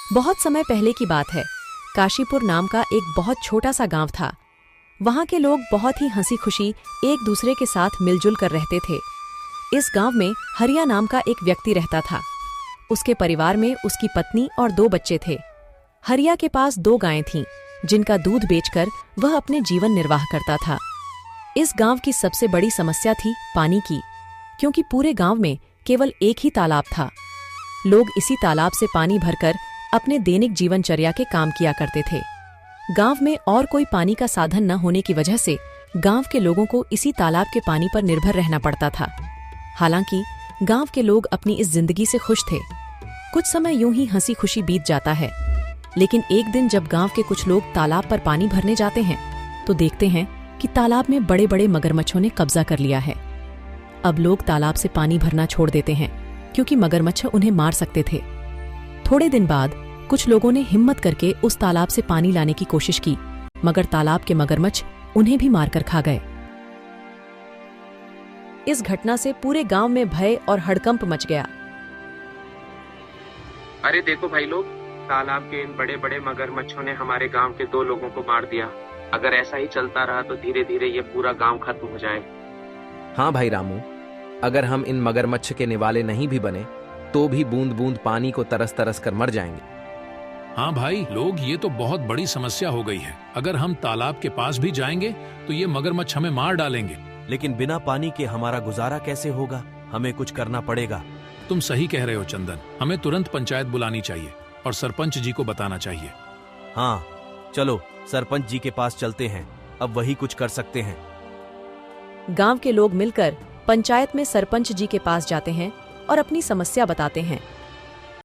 बहुत समय पहले की बात है। काशीपुर नाम का एक बहुत छोटा सा गांव था। वहां के लोग बहुत ही हंसी खुशी एक दूसरे के साथ मिलजुल कर रहते थे। इस गांव में हरिया नाम का एक व्यक्ति रहता था। उसके परिवार में उसकी पत्नी और 2 बच्चे थे। हरिया के पास 2 गायें थीं, जिनका दूध बेचकर वह अपने जीवन निर्वाह करता था। इस गांव की सबसे बड़ी समस्या थी पानी की, क्योंकि पूरे गांव में केवल एक ही तालाब था। लोग इसी तालाब से पानी भरकर अपने दैनिक जीवनचर्या के काम किया करते थे। गांव में और कोई पानी का साधन न होने की वजह से गांव के लोगों को इसी तालाब के पानी पर निर्भर रहना पड़ता था। हालांकि गांव के लोग अपनी इस जिंदगी से खुश थे। कुछ समय यूं ही हंसी खुशी बीत जाता है, लेकिन एक दिन जब गांव के कुछ लोग तालाब पर पानी भरने जाते हैं तो देखते हैं कि तालाब में बड़े बड़े मगरमच्छों ने कब्जा कर लिया है। अब लोग तालाब से पानी भरना छोड़ देते हैं, क्योंकि मगरमच्छ उन्हें मार सकते थे। थोड़े दिन बाद कुछ लोगों ने हिम्मत करके उस तालाब से पानी लाने की कोशिश की, मगर तालाब के मगरमच्छ उन्हें भी मारकर खा गए। इस घटना से पूरे गांव में भय और हड़कंप मच गया। अरे देखो भाई लोग, तालाब के इन बड़े बड़े मगरमच्छों ने हमारे गांव के 2 लोगों को मार दिया। अगर ऐसा ही चलता रहा तो धीरे धीरे ये पूरा गांव खत्म हो जाए। हाँ भाई रामू, अगर हम इन मगरमच्छ के निवाले नहीं भी बने तो भी बूंद बूंद पानी को तरस तरस कर मर जाएंगे। हाँ भाई लोग, ये तो बहुत बड़ी समस्या हो गई है। अगर हम तालाब के पास भी जाएंगे तो ये मगरमच्छ हमें मार डालेंगे। लेकिन बिना पानी के हमारा गुजारा कैसे होगा? हमें कुछ करना पड़ेगा। तुम सही कह रहे हो चंदन, हमें तुरंत पंचायत बुलानी चाहिए और सरपंच जी को बताना चाहिए। हाँ चलो सरपंच जी के पास चलते हैं, अब वही कुछ कर सकते हैं। गांव के लोग मिलकर पंचायत में सरपंच जी के पास जाते हैं और अपनी समस्या बताते हैं।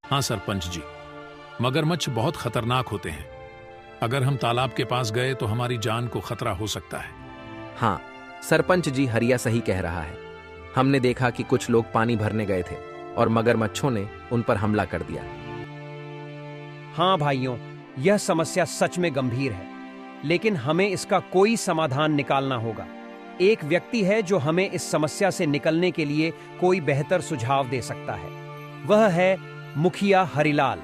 हाँ सरपंच जी, मगरमच्छ बहुत खतरनाक होते हैं। अगर हम तालाब के पास गए तो हमारी जान को खतरा हो सकता है। हाँ सरपंच जी, हरिया सही कह रहा है। हमने देखा कि कुछ लोग पानी भरने गए थे और मगरमच्छों ने उन पर हमला कर दिया। हाँ भाइयों, यह समस्या सच में गंभीर है, लेकिन हमें इसका कोई समाधान निकालना होगा। एक व्यक्ति है जो हमें इस समस्या से निकलने के लिए कोई बेहतर सुझाव दे सकता है। वह है मुखिया हरिलाल।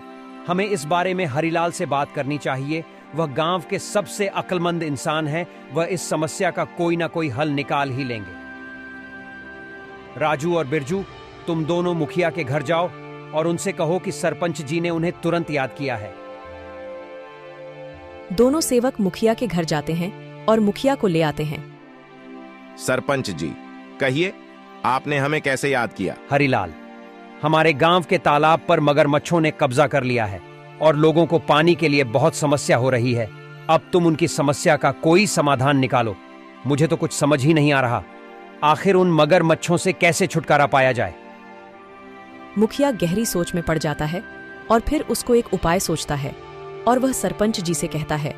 हमें इस बारे में हरिलाल से बात करनी चाहिए। वह गांव के सबसे अक्लमंद इंसान है। वह इस समस्या का कोई ना कोई हल निकाल ही लेंगे। राजू और बिरजू, तुम दोनों मुखिया के घर जाओ और उनसे कहो कि सरपंच जी ने उन्हें तुरंत याद किया है। दोनों सेवक मुखिया के घर जाते हैं और मुखिया को ले आते हैं। सरपंच जी, कहिए, आपने हमें कैसे याद किया? हरिलाल, हमारे गांव के तालाब पर मगरमच्छों ने कब्जा कर लिया है और लोगों को पानी के लिए बहुत समस्या हो रही है। अब तुम उनकी समस्या का कोई समाधान निकालो। मुझे तो कुछ समझ ही नहीं आ रहा, आखिर उन मगरमच्छों से कैसे छुटकारा पाया जाए। मुखिया गहरी सोच में पड़ जाता है और फिर उसको एक उपाय सोचता है और वह सरपंच जी से कहता है।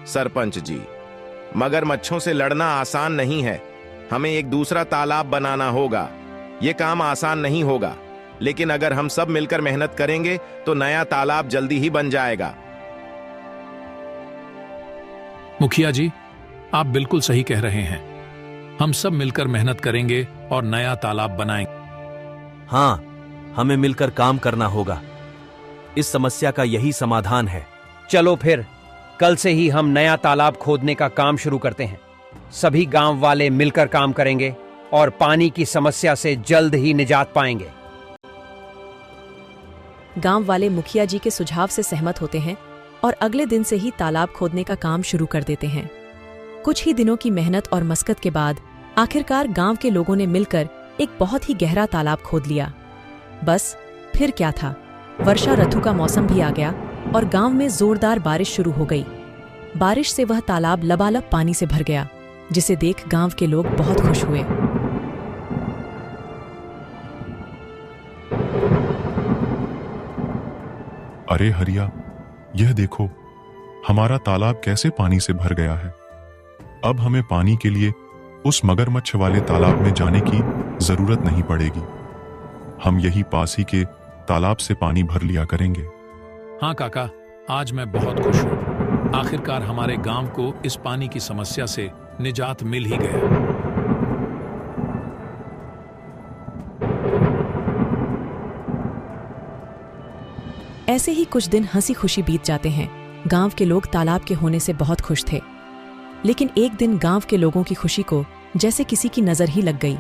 सरपंच जी, मगरमच्छों से लड़ना आसान नहीं है। हमें एक दूसरा तालाब बनाना होगा। यह काम आसान नहीं होगा, लेकिन अगर हम सब मिलकर मेहनत करेंगे तो नया तालाब जल्दी ही बन जाएगा। मुखिया जी, आप बिल्कुल सही कह रहे हैं। हम सब मिलकर मेहनत करेंगे और नया तालाब बनाएंगे। हाँ, हमें मिलकर काम करना होगा। इस समस्या का यही समाधान है। चलो फिर कल से ही हम नया तालाब खोदने का काम शुरू करते हैं। सभी गांव वाले मिलकर काम करेंगे और पानी की समस्या से जल्द ही निजात पाएंगे। गांव वाले मुखिया जी के सुझाव से सहमत होते हैं और अगले दिन से ही तालाब खोदने का काम शुरू कर देते हैं। कुछ ही दिनों की मेहनत और मशक्कत के बाद आखिरकार गांव के लोगों ने मिलकर एक बहुत ही गहरा तालाब खोद लिया। बस फिर क्या था, वर्षा ऋतु का मौसम भी आ गया और गांव में जोरदार बारिश शुरू हो गई। बारिश से वह तालाब लबालब पानी से भर गया, जिसे देख गांव के लोग बहुत खुश हुए। अरे हरिया, यह देखो, हमारा तालाब कैसे पानी से भर गया है। अब हमें पानी के लिए उस मगरमच्छ वाले तालाब में जाने की जरूरत नहीं पड़ेगी। हम यही पास ही के तालाब से पानी भर लिया करेंगे। हाँ काका, आज मैं बहुत खुश हूँ। आखिरकार हमारे गांव को इस पानी की समस्या से निजात मिल ही गया। ऐसे ही कुछ दिन हंसी खुशी बीत जाते हैं। गांव के लोग तालाब के होने से बहुत खुश थे। लेकिन एक दिन गांव के लोगों की खुशी को जैसे किसी की नजर ही लग गई।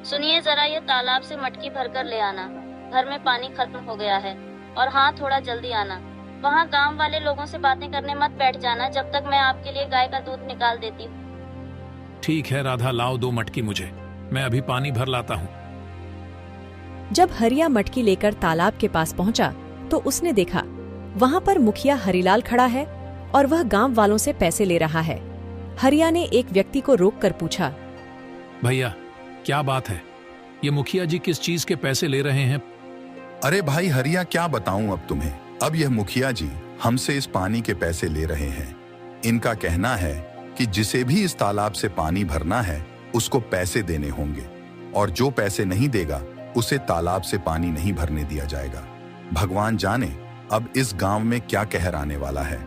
सुनिए जरा, ये तालाब से मटकी भरकर ले आना। घर में पानी खत्म हो गया है। और हाँ, थोड़ा जल्दी आना। वहाँ गांव वाले लोगों से बातें करने मत बैठ जाना जब तक मैं आपके लिए गाय का दूध निकाल देती हूँ। ठीक है राधा, लाओ 2 मटकी मुझे, मैं अभी पानी भर लाता हूँ। जब हरिया मटकी लेकर तालाब के पास पहुंचा तो उसने देखा वहां पर मुखिया हरिलाल खड़ा है और वह गांव वालों से पैसे ले रहा है। हरिया ने एक व्यक्ति को रोककर पूछा, भैया क्या बात है? ये मुखिया जी किस चीज के पैसे ले रहे हैं? अरे भाई हरिया, क्या बताऊं अब तुम्हें। अब यह मुखिया जी हमसे इस पानी के पैसे ले रहे हैं। इनका कहना है कि जिसे भी इस तालाब से पानी भरना है उसको पैसे देने होंगे, और जो पैसे नहीं देगा उसे तालाब से पानी नहीं भरने दिया जाएगा। भगवान जाने अब इस गांव में क्या कहर आने वाला है।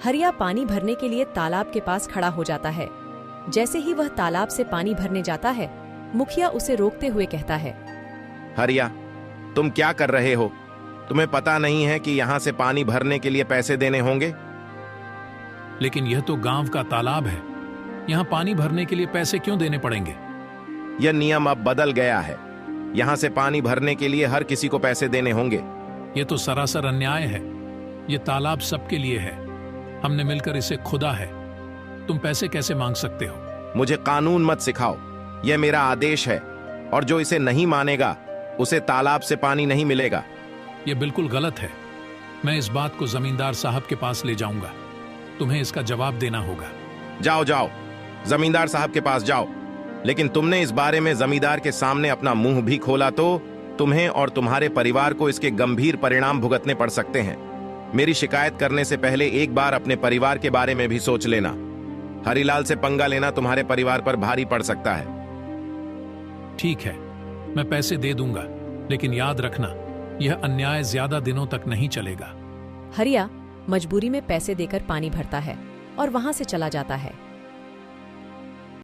हरिया पानी भरने के लिए तालाब के पास खड़ा हो जाता है। जैसे ही वह तालाब से पानी भरने जाता है, मुखिया उसे रोकते हुए कहता है, हरिया, तुम क्या कर रहे हो? तुम्हें पता नहीं है कि यहाँ से पानी भरने के लिए पैसे देने होंगे? लेकिन यह तो गांव का तालाब है, यहाँ पानी भरने के लिए पैसे क्यों देने पड़ेंगे? यह नियम अब बदल गया है। यहाँ से पानी भरने के लिए हर किसी को पैसे देने होंगे। ये तो सरासर अन्याय है। ये तालाब सबके लिए है, हमने मिलकर इसे खुदा है। तुम पैसे कैसे मांग सकते हो? मुझे कानून मत सिखाओ, यह मेरा आदेश है, और जो इसे नहीं मानेगा उसे तालाब से पानी नहीं मिलेगा। यह बिल्कुल गलत है। मैं इस बात को जमींदार साहब के पास ले जाऊंगा। तुम्हें इसका जवाब देना होगा। जाओ जाओ, जमींदार साहब के पास जाओ। लेकिन तुमने इस बारे में जमींदार के सामने अपना मुंह भी खोला तो तुम्हें और तुम्हारे परिवार को इसके गंभीर परिणाम भुगतने पड़ सकते हैं। मेरी शिकायत करने से पहले एक बार अपने परिवार के बारे में भी सोच लेना। हरिलाल से पंगा लेना तुम्हारे परिवार पर भारी पड़ सकता है। ठीक है, मैं पैसे दे दूंगा, लेकिन याद रखना यह अन्याय ज्यादा दिनों तक नहीं चलेगा। हरिया मजबूरी में पैसे देकर पानी भरता है और वहां से चला जाता है।